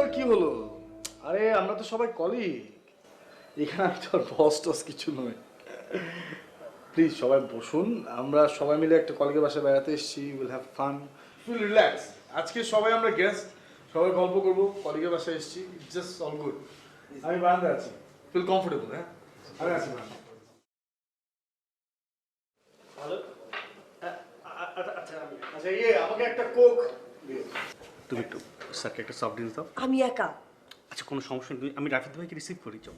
আবার কি হলো? আরে আমরা তো সবাই কলিগ, এখানে আমি তো আর বস টস কিছু নয়। প্লিজ সবাই বসুন, আমরা সবাই মিলে একটা কলিগের বাসায় বেড়াতে এসেছি, will have fun, feel relax. আজকে সবাই আমরা গেস্ট, সবাই গল্প করবো, কলিগের বাসায় এসেছি, জাস্ট অল গুড। আমি বারান্দায় আছি, ফিল কমফোর্টেবল। হ্যাঁ আমি আছি বারান্দায়। ভালো আচ্ছা আচ্ছা আমাকে একটা কোক দিও। তুমি একটু স্যারকে একটা সফট ড্রিঙ্কস দাও। আমি একা। আচ্ছা কোনো সমস্যা নেই, আমি রাফিদ ভাইকে রিসিভ করি। চল।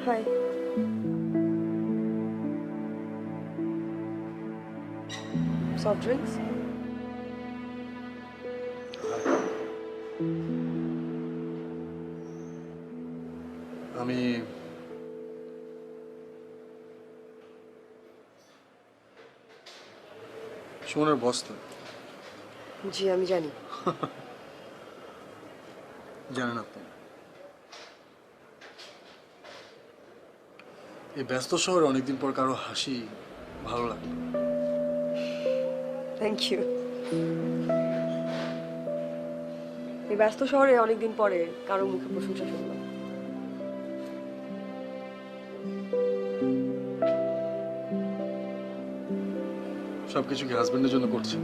হাই। Soft drinks? আমি সুমনের বস তো। জি আমি জানি। জানেন আপনি, এই ব্যস্ত শহরে অনেকদিন পর কারো হাসি ভালো লাগলো। Thank you. এই ব্যস্ত শহরে অনেকদিন পরে কারো মুখে প্রশংসা শুনলাম। সবকিছু কি হাজবেন্ডের জন্য করছে?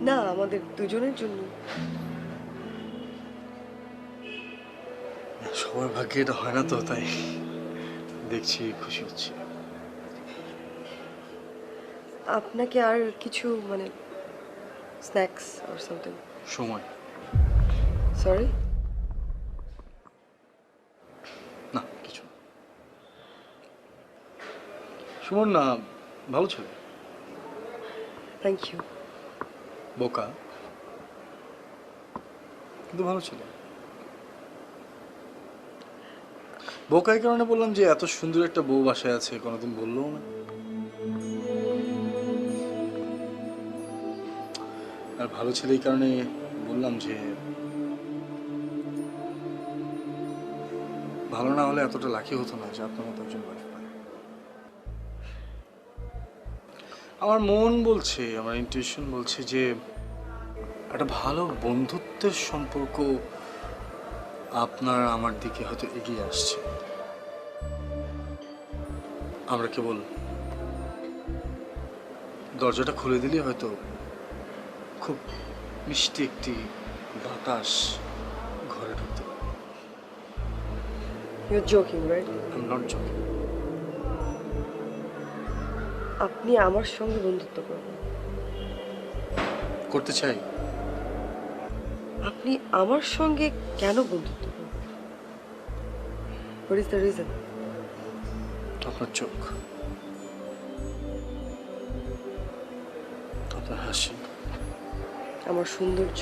না, আমাদের দুজনের জন্য। সবার ভাগ্যে এটা হয় না তো, তাই দেখছি খুশি হচ্ছে। আপনাকে আর কিছু মানে স্ন্যাক্স অর সামথিং? সময় সরি। না, কিছু না। সুমন না ভালো ছেলে, থ্যাংক ইউ। বোকা কিন্তু ভালো ছেলে। বোকা এই কারণে বললাম যে এত সুন্দর একটা বউ বাসায় আছে, কোনোদিন বললো না। আর ভালো ছেলে এই কারণে বললাম যে ভালো না হলে এতটা লাকি হতো না যে আপনার মতো একজন ওয়াইফ পায়। আমার মন বলছে, আমার ইনটিউশন বলছে যে একটা ভালো বন্ধুত্বের সম্পর্ক আপনার আমার দিকে হয়তো এগিয়ে আসছে। আমরা কেবল দরজাটা খুলে দিলে হয়তো খুব মিষ্টি একটি বাতাস ঘরে ঢুকতে পারে। You joking right? I am not joking. আপনি আমার সঙ্গে বন্ধুত্ব করবেন? করতে চাই। আপনি আমার সঙ্গে কেন বন্ধুত্ব করবেন? What is the reason? আপনার চোখ, আপনার হাসি, আমার সৌন্দর্য,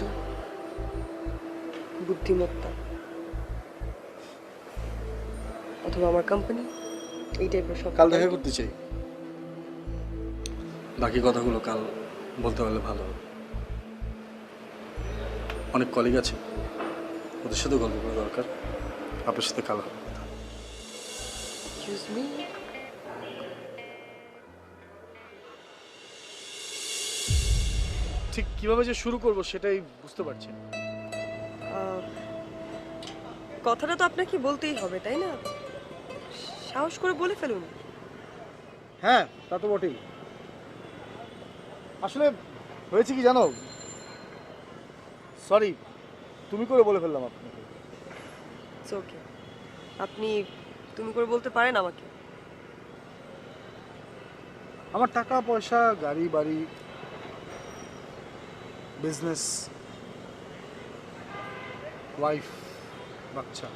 বুদ্ধিমত্তা, অথবা আমার কোম্পানি, এই টাইপের সব। কাল দেখা করতে চাই। বাকি কথাগুলো কাল বলতে পারলে ভালো হবে। অনেক কলিগ আছে, ওদের সাথে গল্প করা দরকার। আপনার সাথে কাল হবে কথা। Excuse me? ঠিক কিভাবে যে শুরু করব সেটাই বুঝতে পারছি না। কথাটা তো আপনাকে বলতেই হবে, তাই না? সাহস করে বলে ফেলুন। হ্যাঁ তা তো বটেই। আসলে হয়েছে কি জানো, সরি তুমি করে বলে ফেললাম আপনাকে। It's okay. আপনি তুমি করে বলতে পারেন আমাকে। আমার টাকা পয়সা, গাড়ি বাড়ি, বিজনেস, ওয়াইফ, বাচ্চা,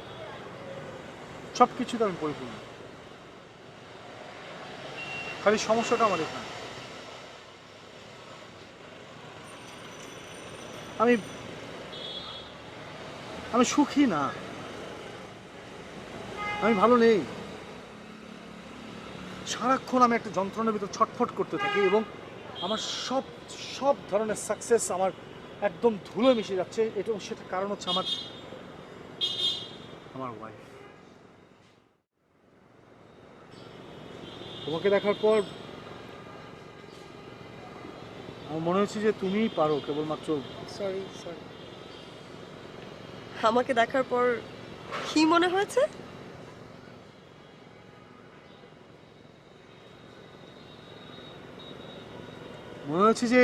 সব কিছুতে আমি পরিপূর্ণ। খালি সমস্যাটা আমার এখানে, আমি আমি সুখী না, আমি ভালো নেই। সারাক্ষণ আমি একটা যন্ত্রণার ভিতর ছটফট করতে থাকি এবং আমার সব সব ধরনের সাকসেস আমার একদম ধুলো মিশে যাচ্ছে, এটা সেটা কারণ হচ্ছে আমার ওয়াইফ। তোমাকে দেখার পর আমার মনে হচ্ছে যে তুমিই পারো কেবলমাত্র। সরি সরি, আমাকে দেখার পর কি মনে হয়েছে? মনে হচ্ছে যে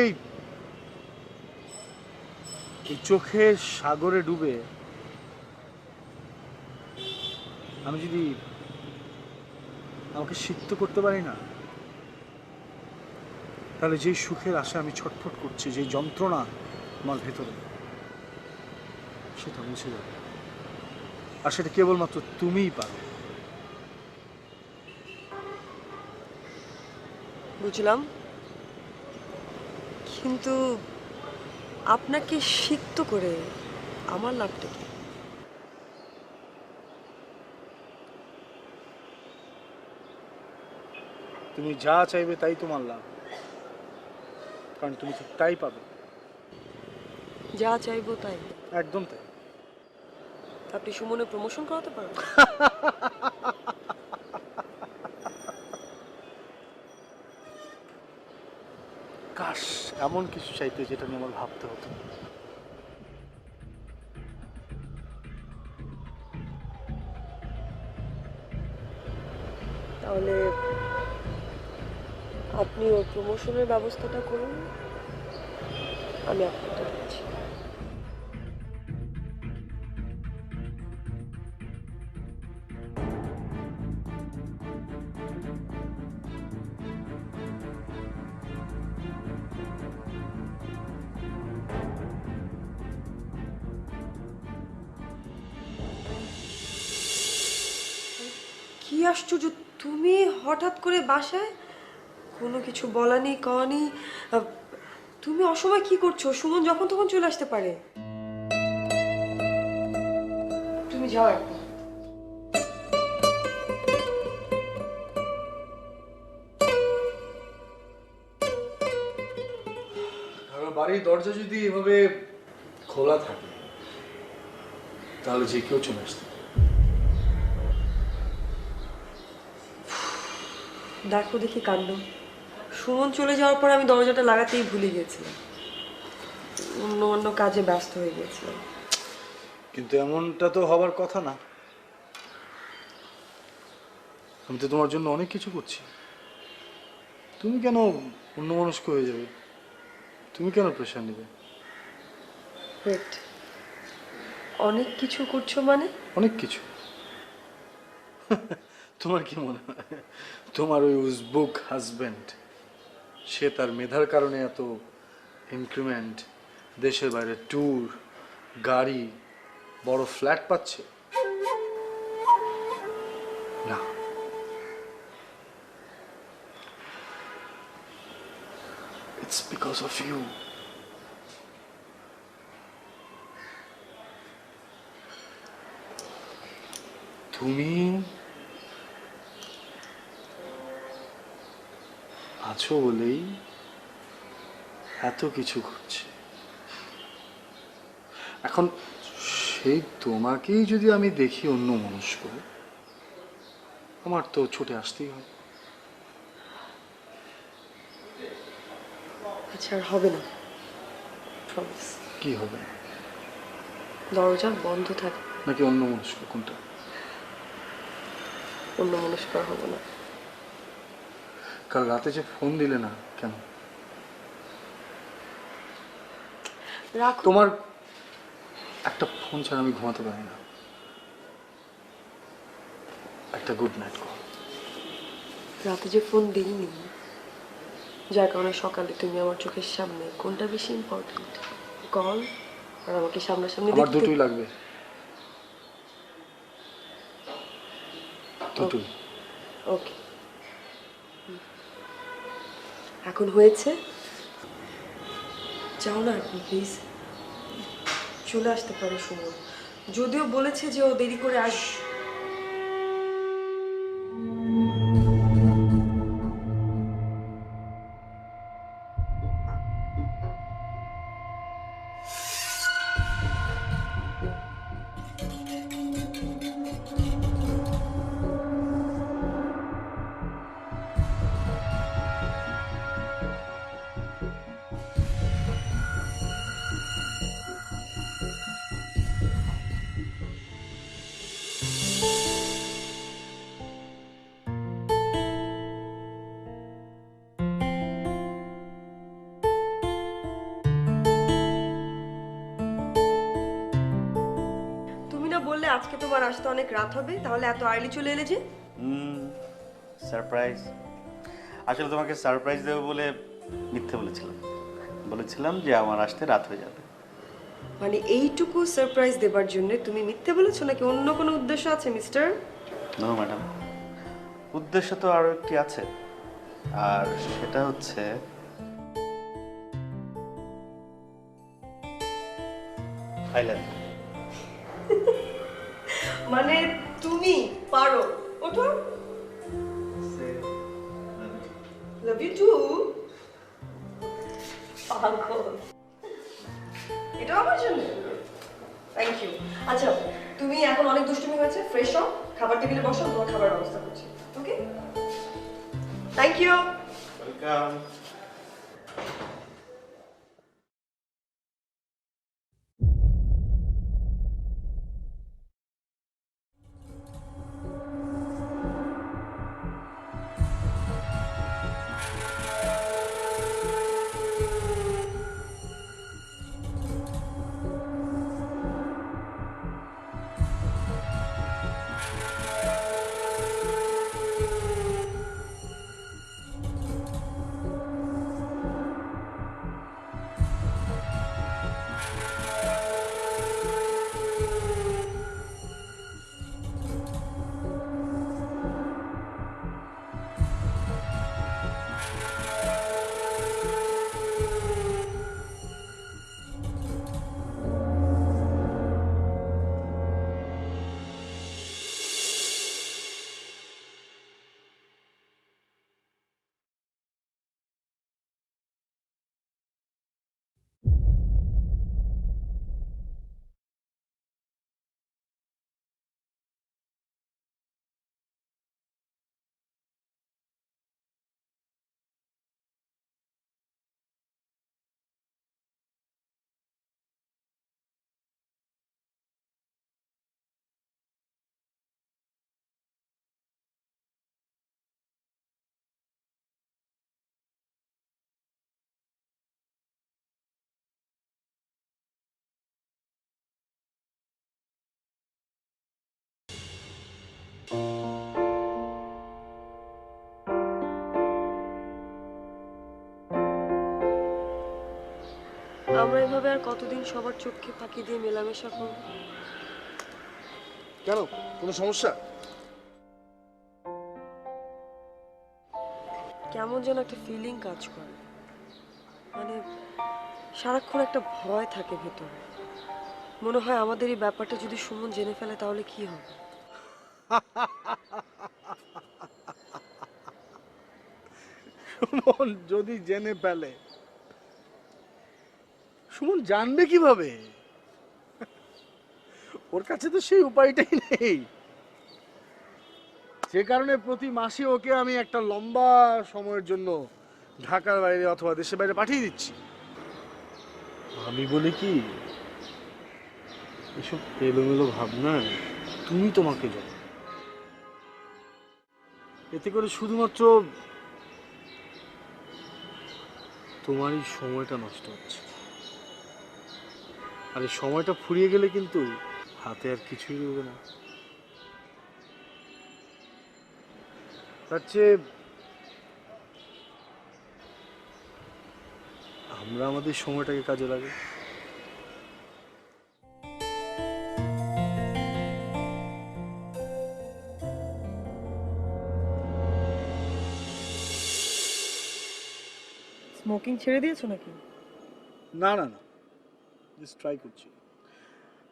এই চোখে সাগরে ডুবে আমি যদি আমাকে সিক্ত করতে পারি না, তাহলে যেই সুখের আশা আমি ছটফট করছি, যেই যন্ত্রণা আমার ভেতরে, সেটা মুছে যাবে। আর সেটা কেবলমাত্র তুমিই পারো। বুঝলাম, কিন্তু আপনাকে সিক্ত করে আমার লাভটা কি? তুমি যা চাইবে তাই তোমার লাভ, কারণ তুমি ঠিক তাই পাবে। যা চাইবো তাই? একদম তাই। আপনি সুমনের প্রমোশন করাতে পারবেন? কাশ এমন কিছু চাইতে যেটা নিয়ে আমার ভাবতে হতো। তাহলে আপনি ওর প্রমোশনের ব্যবস্থাটা করুন, আমি আপনারটা দিচ্ছি। কি আশ্চর্য, তুমি হঠাৎ করে বাসায়, কোনো কিছু বলা নেই কওয়া নেই। তুমি অসময় কি করছো? সুমন যখন তখন চলে আসতে পারে। তুমি যাও এখন। কারণ বাড়ির দরজা যদি এভাবে খোলা থাকে তাহলে যে কেউ চলে আসতে পারে। দেখো দেখি কাণ্ড, সুমন চলে যাওয়ার পর আমি দরজাটা লাগাতেই ভুলে গেছিলাম, অন্য অন্য কাজে ব্যস্ত হয়ে গেছিলাম। কিন্তু এমনটা তো হবার কথা না। আমি তো তোমার জন্য অনেক কিছু করছি, তুমি কেন অন্যমনস্ক হয়ে যাবে? তুমি কেন প্রেশার নেবে? ওয়েট, অনেক কিছু করছো মানে? অনেক কিছু। তোমার কি মনে হয় তোমার ওই উজবুক হাজবেন্ড সে তার মেধার কারণে এত ইনক্রিমেন্ট, দেশের বাইরে ট্যুর, গাড়ি, বড় ফ্ল্যাট পাচ্ছে? না, ইটস বিকজ অফ ইউ। তুমি আছো বলেই এত কিছু ঘটছে। এখন সেই তোমাকেই যদি আমি দেখি অন্য মনস্ক, আমার তো ছুটে আসতেই হয়। আচ্ছা, আর হবে না, প্রমিস। কি হবে? দরজা বন্ধ থাকে। নাকি অন্য মনস্ক? কোনটা? অন্য মনস্ক হবো না। কাল রাতে যে ফোন দিলে না কেন? রাখো। তোমার একটা ফোন ছাড়া আমি ঘুমাতে পারি না। একটা গুড নাইট কল। রাতে যে ফোন দিইনি, যার কারণে সকালে তুমি আমার চোখের সামনে, কোনটা বেশি ইম্পর্টেন্ট, কল আর আমাকে সামনাসামনি আমার দেখতে? দুটোই লাগবে, দুটোই। ওকে, এখন হয়েছে, যাও না এখন প্লিজ। চলে আসতে পারে সুমন, যদিও বলেছে যে ও দেরি করে আস। তোমার আসতে অনেক রাত হবে, তাহলে এত আর্লি চলে এলে যে? সারপ্রাইজ। আসলে তোমাকে সারপ্রাইজ দেবো বলে মিথ্যে বলেছিলাম। বলেছিলাম যে আমার আসতে রাত হয়ে যাবে। মানে এইটুকু সারপ্রাইজ দেবার জন্য তুমি মিথ্যে বলেছো, নাকি অন্য কোনো উদ্দেশ্য আছে মিস্টার? নো ম্যাডাম, উদ্দেশ্য তো আরও একটি আছে, আর সেটা হচ্ছে আই লাভ ইউ। মানে তুমি পারো? ওঠো। Love you too. পাগল। এটা আমার জন্য? Thank you. আচ্ছা, তুমি এখন অনেক দুষ্টুমি হয়েছে, ফ্রেশ হও, খাবার টেবিলে বসো, তোমার খাবার ব্যবস্থা করছি। ওকে, থ্যাংক ইউ। ওয়েলকাম। আমরা এভাবে আর কতদিন সবার চোখকে ফাঁকি দিয়ে মেলামেশা করব? কেন, কোনো সমস্যা? কেমন যেন একটা ফিলিং কাজ করে, মানে সারাক্ষণ একটা ভয় থাকে ভেতরে। মনে হয় আমাদের এই ব্যাপারটা যদি সুমন জেনে ফেলে তাহলে কি হবে। সুমন যদি জেনে ফেলে, সুমন জানবে কিভাবে? ওর কাছে তো সেই উপায়টাই নেই। যে কারণে প্রতি মাসে ওকে আমি একটা লম্বা সময়ের জন্য ঢাকার বাইরে অথবা দেশের বাইরে পাঠিয়ে দিচ্ছি। আমি বলি কি, এসব এলোমেলো ভাবনা তুমি তোমাকে জানো, এতে করে শুধুমাত্র তোমারই সময়টা নষ্ট হচ্ছে, আর এই সময়টা ফুরিয়ে গেলে কিন্তু হাতে আর কিছুই রইবে না। তার চেয়ে আমরা আমাদের সময়টাকে কাজে লাগে। স্মোকিং ছেড়ে দিয়েছো নাকি? না না না, জাস্ট ট্রাই করছি।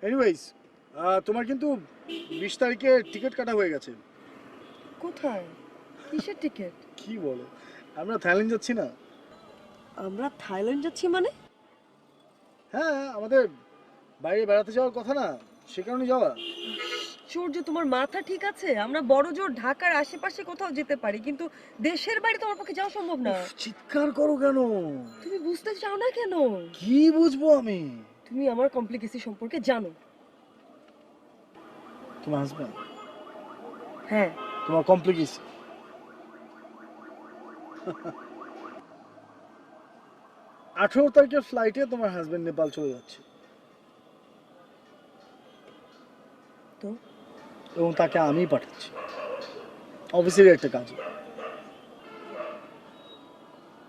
এনিওয়েজ, তোমার কিন্তু 20 তারিখে টিকিট কাটা হয়ে গেছে। কোথায়? কিসের টিকিট? কি বলো, আমরা থাইল্যান্ড যাচ্ছি না? আমরা থাইল্যান্ড যাচ্ছি মানে? হ্যাঁ, আমাদের বাইরে বেড়াতে যাওয়ার কথা না, সে কারণে যাওয়া। সূর্য, তোমার মাথা ঠিক আছে? আমরা বড় জোর ঢাকার আশেপাশে কোথাও যেতে পারি, কিন্তু দেশের বাইরে তোমার পক্ষে যাওয়া সম্ভব না। চিৎকার করো কেন? তুমি বুঝতে চাও না কেন? কি বুঝবো আমি? তুমি আমার কমপ্লিকেসি সম্পর্কে জানো। তোমার হাজবেন্ড? হ্যাঁ। তোমার কমপ্লিকেশন? 18 তারিখের ফ্লাইটে তোমার হাজবেন্ড নেপাল চলে যাচ্ছে। তো এবং তাকে আমিই পাঠাচ্ছি অফিসের একটা কাজে।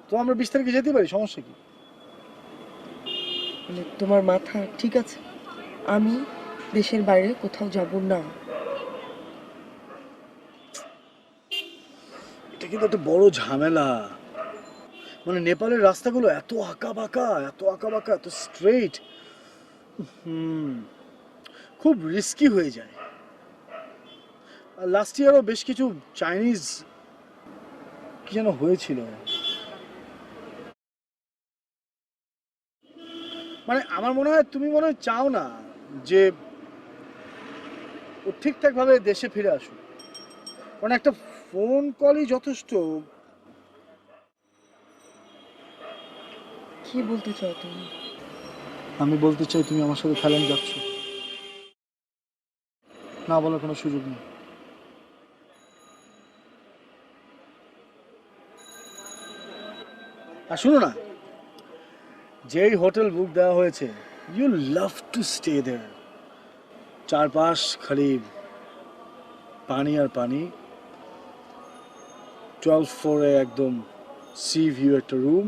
তো আমরা 20 তারিখে যেতে পারি, সমস্যা কি? মানে তোমার মাথা ঠিক আছে? আমি দেশের বাইরে কোথাও যাব না। এটা কিন্তু একটা বড় ঝামেলা। মানে নেপালের রাস্তাগুলো এত আঁকা বাঁকা, এত আঁকা বাঁকা, এত স্ট্রেট, খুব রিস্কি হয়ে যায়। আর লাস্ট ইয়ারও বেশ কিছু চাইনিজ কি যেন হয়েছিল। মানে আমার মনে হয় তুমি মনে হয় চাও না যে ও ঠিকঠাক ভাবে দেশে ফিরে আসুক, কারণ একটা ফোন কলই যথেষ্ট। কি বলতে চাও তুমি? আমি বলতে চাই তুমি আমার সাথে থাইল্যান্ড যাচ্ছ, না বলার কোনো সুযোগ নেই। আর শুনো না, যেই হোটেল বুক দেওয়া হয়েছে, you love to stay there. চারপাশ খালি পানি আর পানি, 12 ফ্লোরে একদম সি ভিউ একটা room.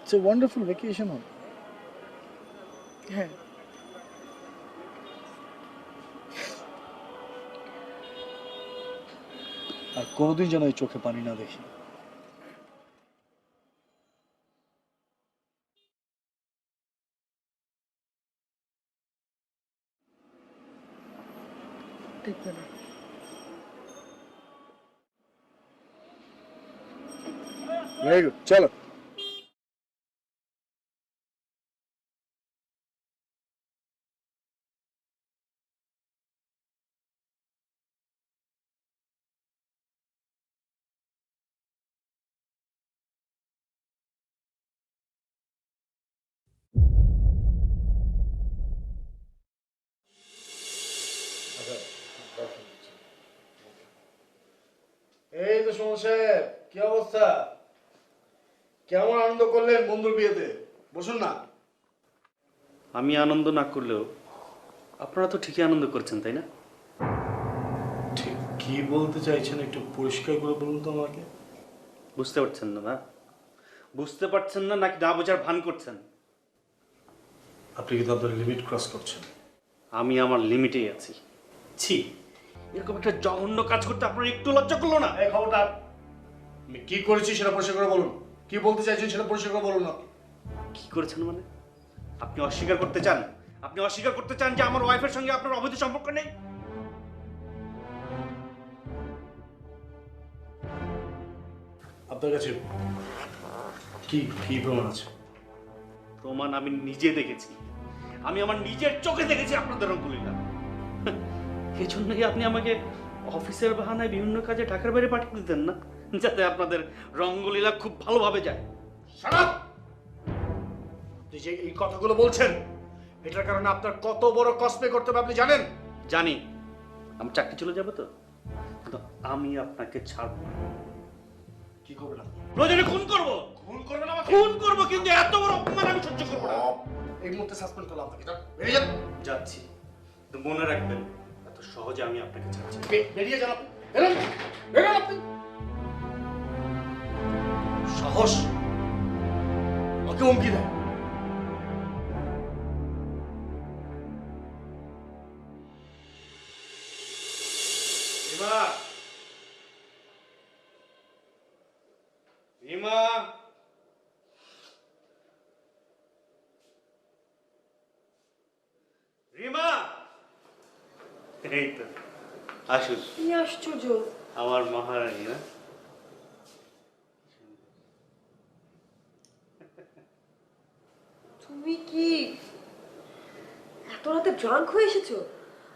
It's a wonderful vacation হবে। হ্যাঁ, আর কোনোদিন যেন এই চোখে পানি না দেখি। দেখবে না। ভেরি গুড, চলো। এই তো সুমন সাহেব, কি অবস্থা? কেমন আনন্দ করলেন বন্ধুর বিয়েতে? বসুন না। আমি আনন্দ না করলেও আপনারা তো ঠিকই আনন্দ করছেন, তাই না? ঠিক কি বলতে চাইছেন একটু পরিষ্কার করে বলুন তো আমাকে। বুঝতে পারছেন না? না বুঝতে পারছেন না নাকি না বোঝার ভান করছেন? আপনি কিন্তু আপনার লিমিট ক্রস করছেন। আমি আমার লিমিটেই আছি। ছি, এরকম একটা জঘন্য কাজ করতে আপনার একটু লজ্জা করলো না? এই খবরদার, আমি কি করেছি সেটা পরিষ্কার করে বলুন। কি বলতে চাইছেন সেটা পরিষ্কার করে বলুন আপনি। কি করেছেন মানে? আপনি অস্বীকার করতে চান? আপনি অস্বীকার করতে চান যে আমার ওয়াইফের সঙ্গে আপনার অবৈধ সম্পর্ক নেই? আপনার কাছে কি কি প্রমাণ আছে? প্রমাণ আমি নিজে দেখেছি। আমি আমার নিজের চোখে দেখেছি আপনাদের রঙ্গলীলা। এই জন্যই আপনি আমাকে অফিসের বাহানায় বিভিন্ন কাজে ঢাকার বাইরে পাঠিয়ে দিতেন না, যাতে আপনাদের রঙ্গলীলা খুব ভালোভাবে যায়। Shut up! আপনি যে এই কথাগুলো বলছেন, এটার কারণে আপনার কত বড় কষ্ট পে করতে হবে আপনি জানেন? জানি, আমি চাকরি চলে যাবো তো, কিন্তু আমি আপনাকে ছাড়বো না। কি করবেন আপনি? প্রয়োজনে খুন করবো। খুন করবেন আমাকে? খুন করবো, কিন্তু এত বড় অপমান আমি সহ্য করবো না। এই মুহূর্তে সাসপেন্ড করলাম আপনাকে। যান, বেরিয়ে যান। যাচ্ছি, কিন্তু মনে রাখবেন এত সহজে আমি আপনাকে ছাড়ছি না। বেরিয়ে যান আপনি। বেরোন, বেরোন আপনি। সাহস আমাকে হুমকি দেয়। রিমা, রিমা, রিমা, এই তো আসুন। কি আশ্চর্য! আমার মহারানী না? তুমি কি এত রাতে ড্রাঙ্ক হয়ে এসেছো?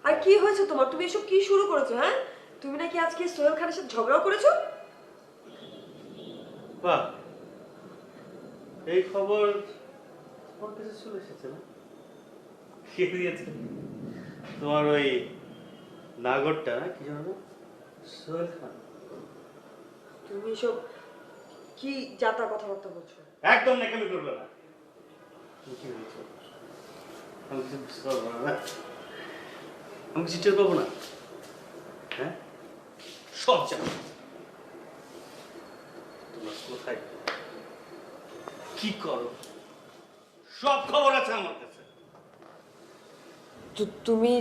আর কি হয়েছে তোমার? তুমি এসব কি শুরু করেছো? হ্যাঁ, তুমি নাকি আজকে সোহেল খানের সাথে ঝগড়া করেছো? বাহ, এই খবর তোমার কাছে চলে এসেছে না? কে দিয়েছে? তোমার ওই নাগরটা না, কি জানো, সোহেল খান। তুমি এসব কি যাতা কথাবার্তা বলছো? একদম নেকামি করবে না। তুমি কি বলছো? আমি কিছু বুঝতে পারবো না। আমি চিটের পাবো না? হ্যাঁ, সব জানো। তোমার কোথায় কি করো সব খবর আছে আমার কাছে। তুমি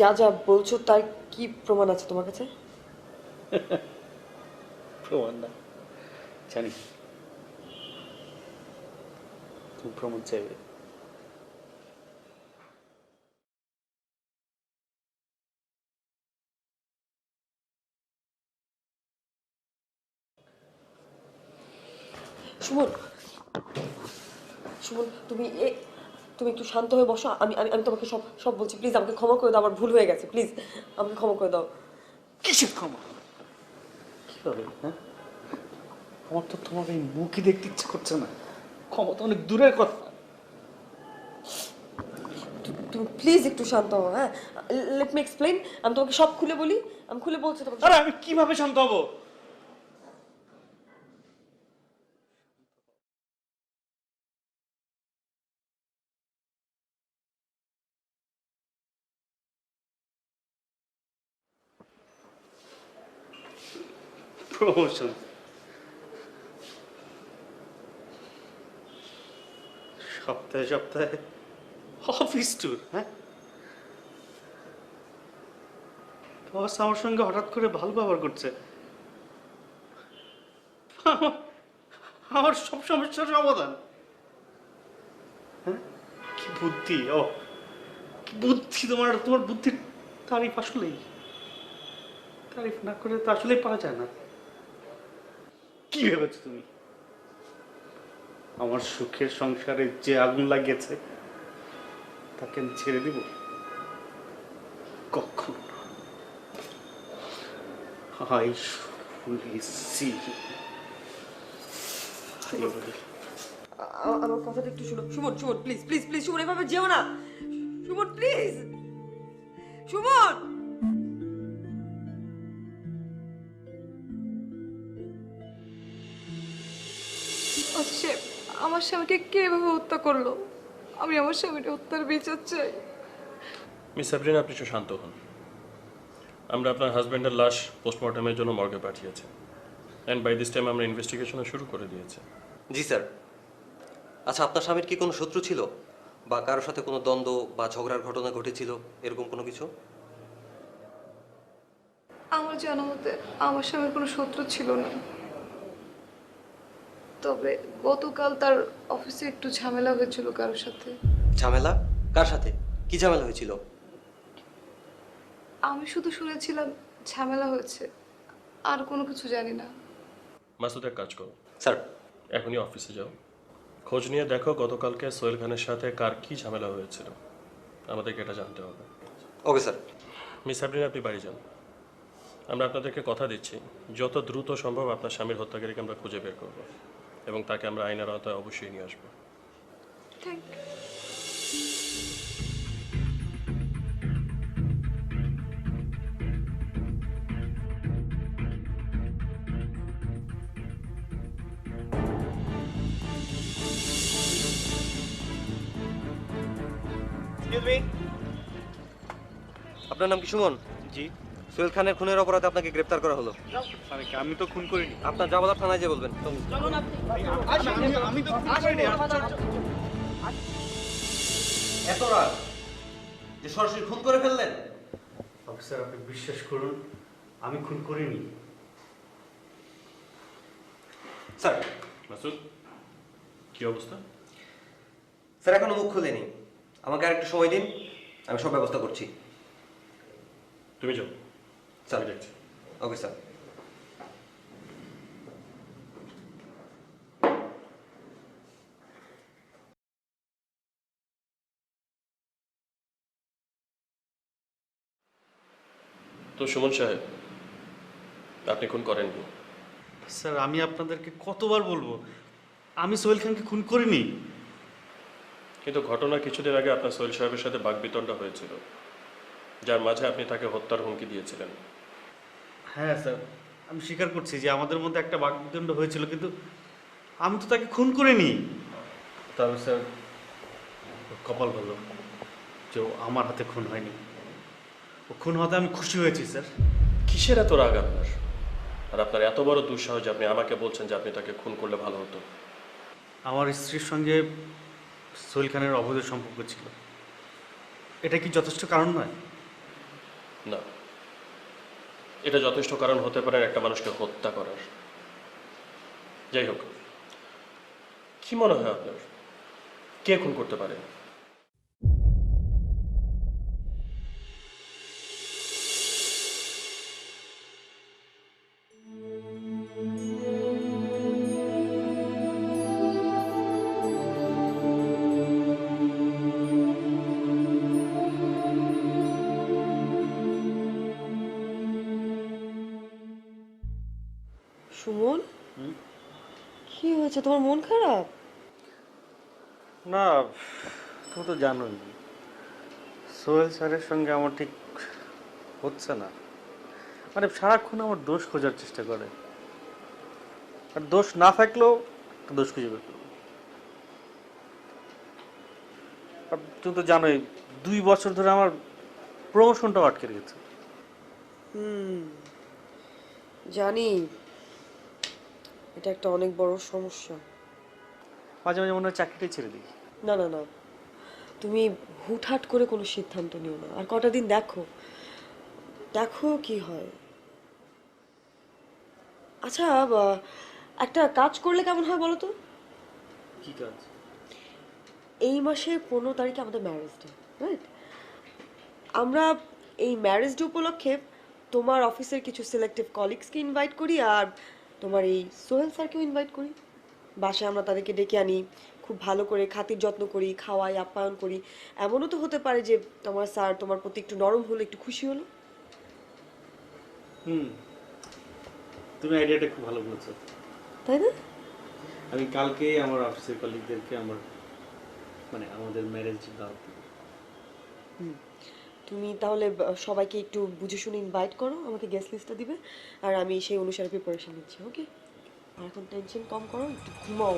যা যা বলছো তার কি প্রমাণ আছে তোমার কাছে? প্রমাণ না জানি, তুমি প্রমাণ চাইবে। সুমন, সুমন, তুমি একটু শান্ত হয়ে বসো। আমি আমি আমি তোমাকে সব সব বলছি। প্লিজ আমাকে ক্ষমা করে দাও, আমার ভুল হয়ে গেছে। প্লিজ আমাকে ক্ষমা করে দাও। কিসের ক্ষমা? কিভাবে? হ্যাঁ, আমার তো তোমার এই মুখই দেখতে ইচ্ছে করছে না। ক্ষমা তো অনেক দূরের কথা। তুমি প্লিজ একটু শান্ত হও। হ্যাঁ, লেট মি এক্সপ্লেইন। আমি তোমাকে সব খুলে বলি। আমি খুলে বলছি তোমাকে। আরে আমি কিভাবে শান্ত হবো? প্রমোশন, সপ্তাহে সপ্তাহে অফিস ট্যুর। হ্যাঁ, বস আমার সঙ্গে হঠাৎ করে ভালো ব্যবহার করছে। আমার সব সমস্যার সমাধান। হ্যাঁ, কি বুদ্ধি! ও কি বুদ্ধি তোমার! তোমার বুদ্ধির তারিফ আসলেই, তারিফ না করে তো আসলেই পাওয়া যায় না। কি ভেবেছো তুমি আমার সুখের সংসারে যে আগুন লাগিয়েছে তাকে আমি ছেড়ে দিব? কখনো না। I fully see. আমার কথাটা একটু শুনো। Suman, Suman, please please please, Suman এভাবে যেও না। সুমন প্লিজ, সুমন। আচ্ছা, আমার স্বামীকে কে এভাবে হত্যা করলো? আমি আমার স্বামীর হত্যার বিচার চাই। মিস সাবরিনা, আপনি একটু শান্ত হন। আমরা আপনার হাজব্যান্ডের লাশ পোস্টমর্টমের জন্য মর্গে পাঠিয়েছি, অ্যান্ড বাই দিস টাইম আমরা ইনভেস্টিগেশনও শুরু করে দিয়েছি। জি স্যার। আচ্ছা, আপনার স্বামীর কি কোনো শত্রু ছিল, বা কারোর সাথে কোনো দ্বন্দ্ব বা ঝগড়ার ঘটনা ঘটেছিল, এরকম কোনো কিছু? আমার জানা মতে আমার স্বামীর কোনো শত্রু ছিল না, তবে গতকাল তার অফিসে একটু ঝামেলা হয়েছিল কারোর সাথে। ঝামেলা? কার সাথে? কি ঝামেলা হয়েছিল? আমি শুধু শুনেছিলাম ঝামেলা হয়েছে, আর কোনো কিছু জানি না। মাসুদ, এক কাজ করো, স্যার। এখনই অফিসে যাও, খোঁজ নিয়ে দেখো গতকালকে সোহেল খানের সাথে কার কি ঝামেলা হয়েছিল। আমাদেরকে এটা জানতে হবে। Okay sir. মিস সাবরিনা, আপনি বাড়ি যান। আমরা আপনাদেরকে কথা দিচ্ছি, যত দ্রুত সম্ভব আপনার স্বামীর হত্যাকারীকে আমরা খুঁজে বের করব, এবং তাকে আমরা আইনের আওতায় অবশ্যই নিয়ে আসবো। Thank you. আপনার নাম কি সুমন? জি। সোহেল খানের খুনের অপরাধে আপনাকে গ্রেপ্তার করা হলো। আমি তো খুন করিনি। আপনার যা বলার থানায় যে বলবেন। আমি তো খুন করিনি। এত রাত যে সরাসরি খুন করে ফেললেন? অফিসার, আপনি বিশ্বাস করুন, আমি খুন করিনি। স্যার। মাসুদ, কি অবস্থা? স্যার, এখনো মুখ খুলেনি। আমাকে আর একটু সময় দিন, আমি সব ব্যবস্থা করছি। তুমি যাও, স্যার। আমি দেখছি। Okay sir. তো সুমন সাহেব, আপনি খুন করেননি? স্যার, আমি আপনাদেরকে কতবার বলবো, আমি সোহেল খানকে খুন করিনি। কিন্তু ঘটনা কিছুদিন আগে আপনার সোহেল সাহেবের সাথে বাকবিতণ্ডা হয়েছিল, যার মাঝে আপনি তাকে হত্যার হুমকি দিয়েছিলেন। হ্যাঁ স্যার, আমি স্বীকার করছি যে আমাদের মধ্যে একটা বাকবিতণ্ড হয়েছিল, কিন্তু আমি তো তাকে খুন করিনি। তবে স্যার, কপাল ভালো যে ও আমার হাতে খুন হয়নি। ও খুন হতে আমি খুশি হয়েছি স্যার। কিসের এত রাগ আপনার? আর আপনার এত বড় দুঃসাহস যে আপনি আমাকে বলছেন যে আপনি তাকে খুন করলে ভালো হতো। আমার স্ত্রীর সঙ্গে সোহেল খানের অবৈধ সম্পর্ক ছিল, এটা কি যথেষ্ট কারণ নয়? না, এটা যথেষ্ট কারণ হতে পারে একটা মানুষকে হত্যা করার। যাই হোক, কি মনে হয় আপনার কে খুন করতে পারে? সুমন, কি হয়েছে, তোমার মন খারাপ? না, তুমি তো জানোই সোহেল স্যারের সঙ্গে আমার ঠিক হচ্ছে না। মানে সারাক্ষণ আমার দোষ খোঁজার চেষ্টা করে, আর দোষ না থাকলেও একটা দোষ খুঁজে বের করবে। আর তুমি তো জানোই 2 বছর ধরে আমার প্রমোশনটাও আটকে গেছে। জানি, এটা একটা অনেক বড় সমস্যা। মাঝে মাঝে মনে হয় চাকরিটাই ছেড়ে দিই। না না না, তুমি হুটহাট করে কোনো সিদ্ধান্ত নিও না, আর কটা দিন দেখো দেখো কি হয়। আচ্ছা, একটা কাজ করলে কেমন হয় বলো তো? কি কাজ? এই মাসের 15 তারিখে আমাদের ম্যারেজ ডে, রাইট? আমরা এই ম্যারেজ ডে উপলক্ষে তোমার অফিসের কিছু সিলেক্টিভ কলিগসকে ইনভাইট করি, আর তোমার এই সোহেল স্যারকেও ইনভাইট করি। বাসায় আমরা তাদেরকে ডেকে আনি, খুব ভালো করে খাতির যত্ন করি, খাওয়াই, আপ্যায়ন করি। এমনও তো হতে পারে যে তোমার স্যার তোমার প্রতি একটু নরম হলো, একটু খুশি হলো। তুমি আইডিয়াটা খুব ভালো বলেছো। তাই না? আমি কালকেই আমার অফিসের কলিগদেরকে আমাদের ম্যারেজ দাওয়াত দেব। তুমি তাহলে সবাইকে একটু বুঝে শুনে ইনভাইট করো, আমাকে গেস্ট লিস্টটা দিবে, আর আমি সেই অনুসারে প্রিপারেশন নিচ্ছি। ওকে? আর এখন টেনশন কম করো, একটু ঘুমাও।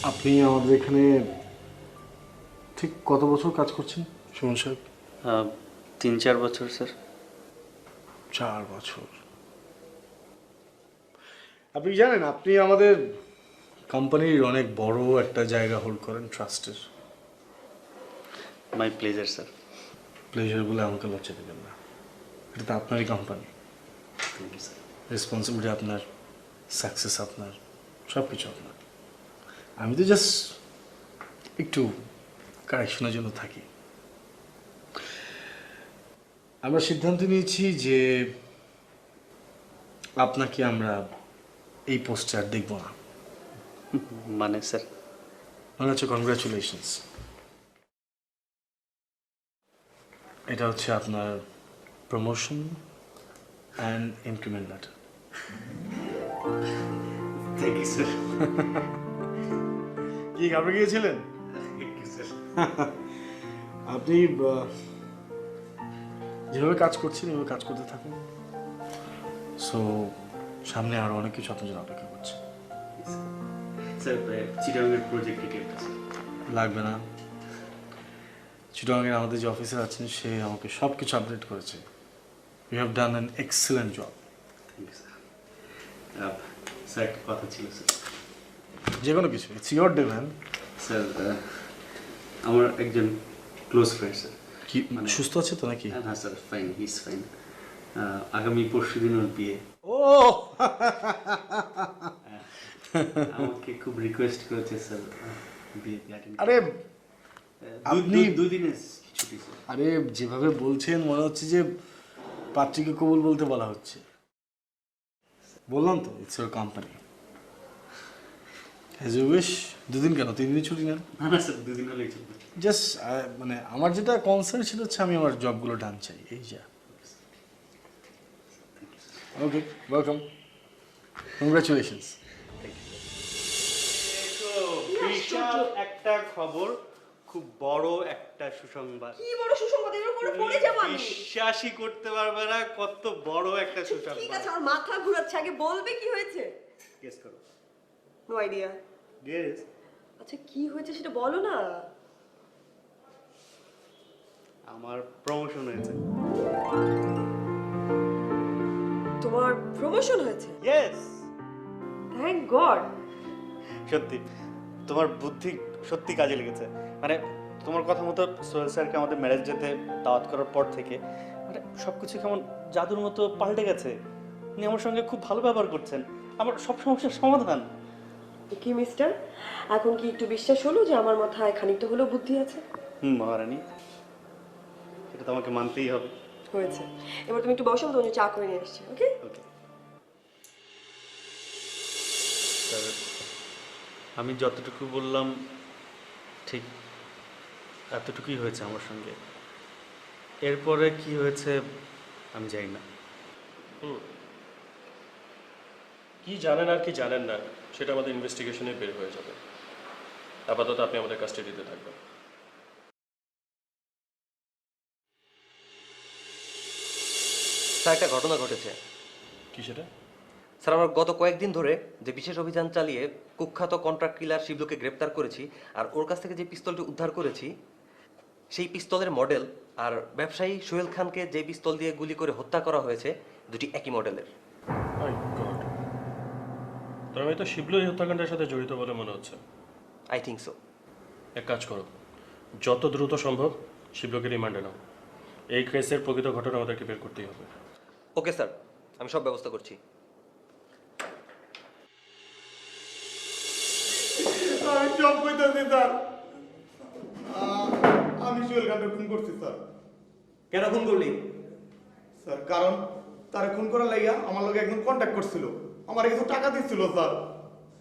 আপনি আমাদের এখানে ঠিক কত বছর কাজ করছেন সুমন সাহেব? 3-4 বছর স্যার। 4 বছর। আপনি জানেন আপনি আমাদের কোম্পানির অনেক বড় একটা জায়গা হোল্ড করেন, ট্রাস্টের। My pleasure sir. প্লেজার বলে আমাকে লজ্জা দেবেন না, এটা তো আপনারই কোম্পানি। রেসপন্সিবিলিটি আপনার, সাকসেস আপনার, সব কিছু আপনার। আমি তো জাস্ট একটু কারেকশনের জন্য থাকি। আমরা সিদ্ধান্ত নিয়েছি যে আপনাকে আমরা এই পোস্টে আর দেখব না। মানে স্যার? মনে হচ্ছে কনগ্রাচুলেশনস। এটা হচ্ছে আপনার promotion and increment letter. Thank you sir. কি ঘাবড়ে গিয়েছিলেন? Thank you sir. আপনি যেভাবে কাজ করছেন এভাবে কাজ করতে থাকুন। সো সামনে আরো অনেক কিছু আপনার জন্য অপেক্ষা করছে। স্যার, চিটাগাংয়ের প্রজেক্ট ডিটেইলটা স্যার। লাগবে না। চিটাগাংয়ের আমাদের যে অফিসার আছেন সে আমাকে সব কিছু আপডেট করেছে। You have done an excellent job. Thank you sir. Sir, একটা কথা ছিল স্যার। যে কোনো কিছু, it's your day man. Sir, আমার একজন ক্লোজ ফ্রেন্ড স্যার। কি সুস্থ আছে তো নাকি? হ্যাঁ sir, fine, he is fine. আগামী পরশুদিন ওর বিয়ে। ও আমাকে খুব রিকোয়েস্ট করেছে স্যার বিয়েতে অ্যাটেন্ড। আরে আপনি- 2 দিনের ছুটি স্যার। আরে যেভাবে বলছেন মনে হচ্ছে যে পাত্রীকে কবুল বলতে বলা হচ্ছে। বললাম তো it's your company, as you wish. 2 দিন কেন, 3 দিন ছুটি নেন। না না স্যার, 2 দিন হলেই চলবে। জাস্ট মানে আমার যেটা কনসার্ন ছিল হচ্ছে আমি আমার জবগুলো ডান চাই, এই যা। ওকে, ওয়েলকাম, কংগ্রাচুলেশনস। বিশাল একটা খবর, খুব বড় একটা সুসংবাদ। কি বড় সুসংবাদ, এর উপরে পড়ে যাবো আমি। বিশ্বাসই করতে পারবে না কত বড় একটা ঠিক সুসংবাদ। আছে, আমার মাথা ঘুরাচ্ছে, আগে বলবে কি হয়েছে। গেস করো। No idea. গেস। আচ্ছা কি হয়েছে সেটা বলো না। আমার প্রমোশন হয়েছে। তোমার প্রমোশন হয়েছে? Yes, thank god. সত্যি তোমার বুদ্ধি সত্যি কাজে লেগেছে। মানে তোমার কথা মতো সোহেল স্যারকে আমাদের ম্যারেজ ডেতে দাওয়াত করার পর থেকে মানে সব কিছু কেমন জাদুর মতো পাল্টে গেছে। উনি আমার সঙ্গে খুব ভালো ব্যবহার করছেন, আমার সব সমস্যার সমাধান। কি মিস্টার, এখন কি একটু বিশ্বাস হলো যে আমার মাথায় খানিকটা হলেও বুদ্ধি আছে? মহারানী, এটা তো আমাকে মানতেই হবে। হয়েছে, এবার তুমি একটু বসো, তোমার জন্য চা করে নিয়ে আসছি। ওকে? ওকে স্যার, আমি যতটুকু বললাম ঠিক এতটুকুই হয়েছে আমার সঙ্গে। এরপরে কি হয়েছে আমি জানি না। কি জানেন আর কি জানেন না সেটা আমাদের ইনভেস্টিগেশনে বের হয়ে যাবে। আপাতত আপনি আমাদের কাস্টাডিতে থাকবেন। স্যার, একটা ঘটনা ঘটেছে। কি সেটা? স্যার, আমরা গত কয়েকদিন ধরে যে বিশেষ অভিযান চালিয়ে কুখ্যাত কন্ট্রাক্ট কিলার শিবলুকে গ্রেপ্তার করেছি, আর ওর কাছ থেকে যে পিস্তলটি উদ্ধার করেছি সেই পিস্তলের মডেল আর ব্যবসায়ী সোহেল খানকে যে পিস্তল দিয়ে গুলি করে হত্যা করা হয়েছে দুটি একই মডেলের। মাই গড, তার মানে তো শিবলু এই হত্যাকাণ্ডের সাথে জড়িত বলে মনে হচ্ছে। I think so. এক কাজ করো, যত দ্রুত সম্ভব শিবলুকে রিমান্ডে নাও। এই কেসের প্রকৃত ঘটনা আমাদেরকে বের করতেই হবে। ওকে স্যার, আমি সব ব্যবস্থা করছি। আমি সব কইতাছি স্যার। আমি সোহেল খানকে খুন করছি স্যার। কেন খুন করলি? স্যার, কারণ তার খুন করার লাইয়া আমার লগে একজন কন্ট্যাক্ট করছিল, আমার কিছু টাকা দিচ্ছিল স্যার।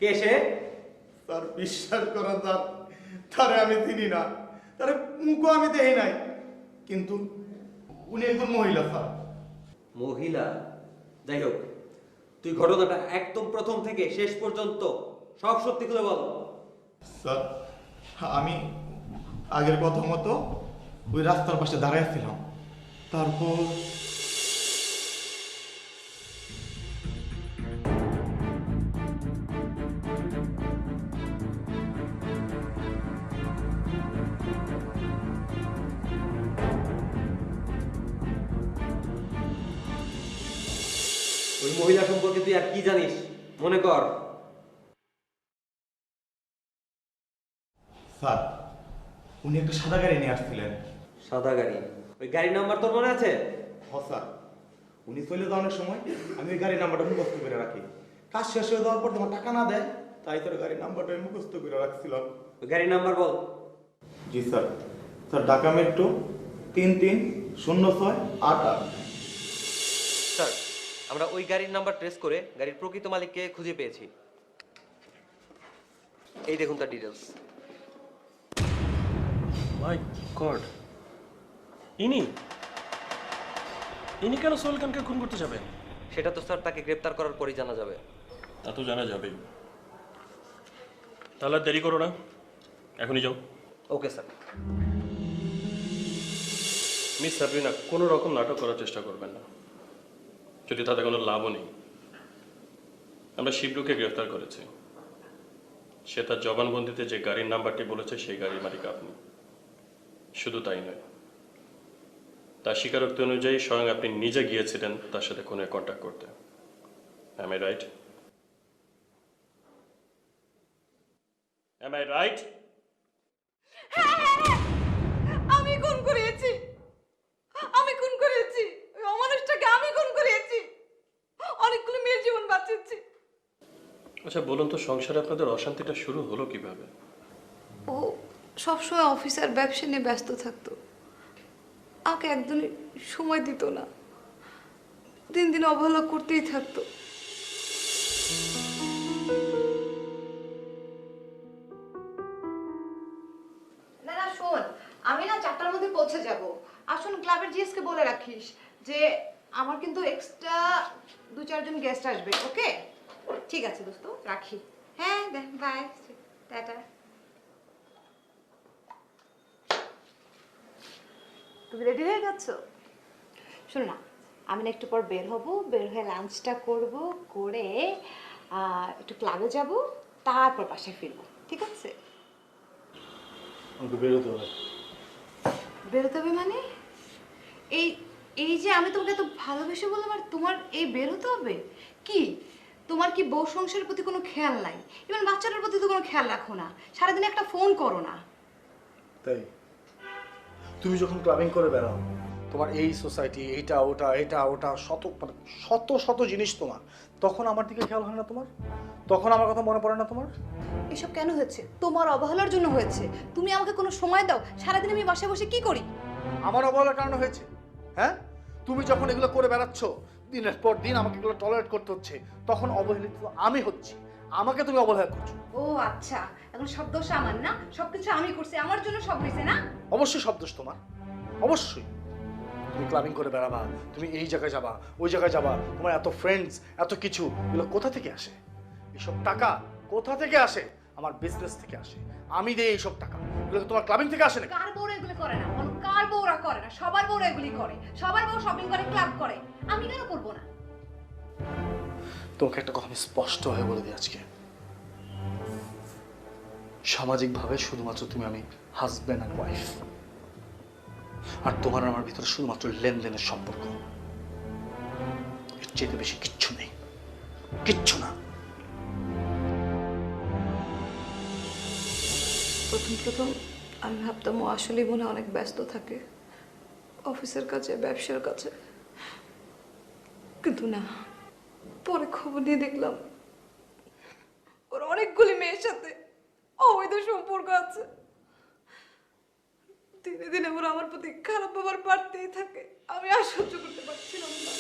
কে সে? স্যার বিশ্বাস করেন স্যার, তারে আমি চিনি না, তারে মুখও আমি দেখি নাই, কিন্তু উনি একজন মহিলা স্যার। মহিলা? যাই হোক, তুই ঘটনাটা একদম প্রথম থেকে শেষ পর্যন্ত সব সত্যি খুলে বল। স্যার, আমি আগের কথা মতো ওই রাস্তার পাশে দাঁড়াইছিলাম, তারপর ওই মহিলা সম্পর্কে তুই আর কি জানিস মনে কর। স্যার, উনি একটা সাদা গাড়ি নিয়ে আসছিলেন। সাদা গাড়ি? ওই গাড়ির নাম্বার তোর মনে আছে? হ স্যার, উনি চলে যাওয়ার সময় আমি ওই গাড়ির নাম্বারটা মুখস্থ করে রাখি। কাজ শেষ হয়ে যাওয়ার পর তোমার টাকা না দেয়, তাই তোর গাড়ির নাম্বারটা আমি মুখস্থ করে রাখছিলাম। ওই গাড়ির নাম্বার বল। জি sir. Sir, Dhaka metro 330688। Sir, আমরা ওই গাড়ির নাম্বার ট্রেস করে গাড়ির প্রকৃত মালিককে খুঁজে পেয়েছি। এই দেখুন তার ডিটেলস। মাই গড, ইনি ইনি কেন সোহেল খানকে খুন করতে যাবেন? সেটা তো স্যার তাকে গ্রেপ্তার করার পরই জানা যাবে। তা তো জানা যাবেই। তাহলে আর দেরি করো না, এখনই যাও। Okay sir. মিস সাবরিনা, কোনো রকম নাটক করার চেষ্টা করবেন না, যদি তাতে কোনো লাভও নেই। আমরা শিবলুকে গ্রেফতার করেছি। সে তার জবানবন্দিতে যে গাড়ির নাম্বারটি বলেছে সেই গাড়ির মালিক আপনি। শুধু তাই নয়, তার স্বীকারোক্তি অনুযায়ী স্বয়ং আপনি নিজে গিয়েছিলেন তার সাথে খুনের কন্ট্যাক্ট করতে। Am I right? Am I right? আমি খুন করেছি, আমি খুন করেছি, ওই অমানুষটাকে আমি খুন করেছি, অনেকগুলো মেয়ের জীবন বাঁচিয়েছি। আচ্ছা বলুন তো, সংসারে আপনাদের অশান্তিটা শুরু হলো কিভাবে? ও সবসময় অফিস আর ব্যবসা নিয়ে ব্যস্ত থাকতো, আমাকে একদমই সময় দিত না, দিন দিন অবহেলা করতেই থাকতো। না না শোন, আমি না 4টার মধ্যে পৌঁছে যাব। আসুন ক্লাবের জিএসকে বলে রাখিস যে আমার কিন্তু এক্সট্রা 2-4 জন গেস্ট আসবে। ওকে ঠিক আছে দোস্ত, রাখি। হ্যাঁ বাই, টাটা। তুমি রেডি হয়ে গেছো? শোনো না, আমি না একটু পর বের হব, বের হয়ে লাঞ্চটা করব, করে একটু ক্লাবে যাব, তারপর বাসায় ফিরবো। ঠিক আছে? আমাকে বেরোতে হবে। বেরোতে হবে মানে? এই এই যে আমি তোমাকে এত ভালোবেসে বললাম আর তোমার এই বের হতে হবে কি? তোমার কি বউ সংসারের প্রতি কোনো খেয়াল নাই? ইভেন বাচ্চাটার প্রতি তো কোনো খেয়াল রাখো না, সারাদিন একটা ফোন করো না। তাই তুমি যখন ক্লাবিং করে বেড়াও, তোমার এই সোসাইটি, এইটা ওটা এটা ওটা শত মানে শত শত জিনিস তোমার, তখন আমার দিকে খেয়াল হয় না তোমার? তখন আমার কথা মনে পড়ে না তোমার? এসব কেন হয়েছে? তোমার অবহেলার জন্য হয়েছে। তুমি আমাকে কোনো সময় দাও, সারাদিন আমি বাসায় বসে কি করি? আমার অবহেলার কারণে হয়েছে? হ্যাঁ, তুমি যখন এগুলো করে বেড়াচ্ছ দিনের পর দিন, আমাকে এগুলো টলারেট করতে হচ্ছে, তখন অবহেলিত আমি হচ্ছি, আমাকে তুমি অবহেলা করছো। ও আচ্ছা, এখন সব দোষ আমার না? সবকিছু আমি করছি, আমার জন্য সব হয়েছে না? অবশ্যই সব দোষ তোমার, অবশ্যই। তুমি ক্লাবিং করে বেড়াবা, তুমি এই জায়গায় যাবা, ওই জায়গায় যাবা, তোমার এত ফ্রেন্ডস, এত কিছু, এগুলো কোথা থেকে আসে? এইসব টাকা কোথা থেকে আসে? আমার বিজনেস থেকে আসে, আমি দেই এইসব টাকা। এগুলো তোমার ক্লাবিং থেকে আসে নাকি? কার বউরা এগুলো করে না? বলো, কার বউরা করে না? সবার বউরা এগুলি করে, সবার বউ শপিং করে, ক্লাব করে, আমি কেন করবো না? তোমাকে একটা কথা আমি স্পষ্ট হয়ে বলে দিই আজকে, সামাজিকভাবে শুধুমাত্র তুমি আমি হাজব্যান্ড অ্যান্ড ওয়াইফ, আর তোমার আমার ভিতরে শুধুমাত্র লেনদেনের সম্পর্ক, এর চেয়ে বেশি কিচ্ছু নেই, কিচ্ছু না। প্রথম প্রথম আমি ভাবতাম ও আসলেই মনে হয় অনেক ব্যস্ত থাকে অফিসের কাছে, ব্যবসার কাছে, কিন্তু না, পরে খবর নিয়ে দেখলাম ওর অনেকগুলি মেয়ের সাথে অবৈধ সম্পর্ক আছে। দিনে দিনে ওরা আমার প্রতি খারাপ ব্যবহার বাড়তেই থাকে, আমি আর সহ্য করতে পারছিলাম না।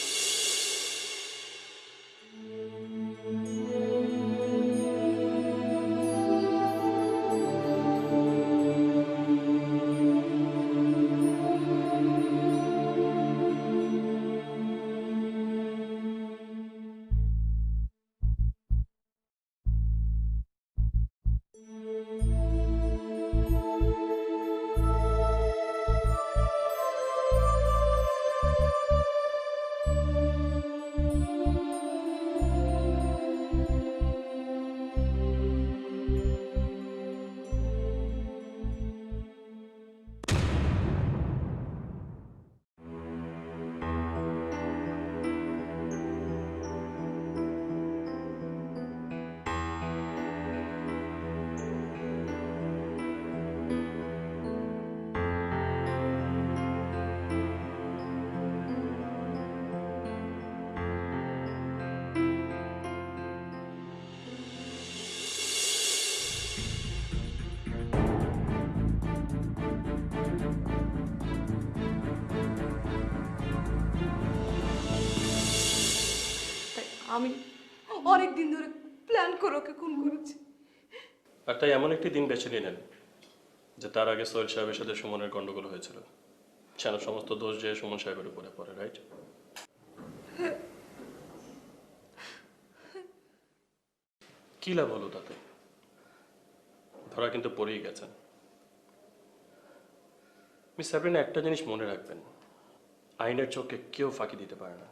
তাই আমি অনেক দিন ধরে প্ল্যান করে ওকে খুন করেছি। আর তাই এমন একটি দিন বেছে নিলেন যে তার আগে সোহেল সাহেবের সাথে সুমনের গন্ডগোল হয়েছিল, যেন সমস্ত দোষ যে সুমন সাহেবের উপরে পড়ে, রাইট? কি লাভ হলো তাতে? ধরা কিন্তু পড়েই গেছেন। মিস সাবরিনা, একটা জিনিস মনে রাখবেন, আইনের চোখে কেউ ফাঁকি দিতে পারে না।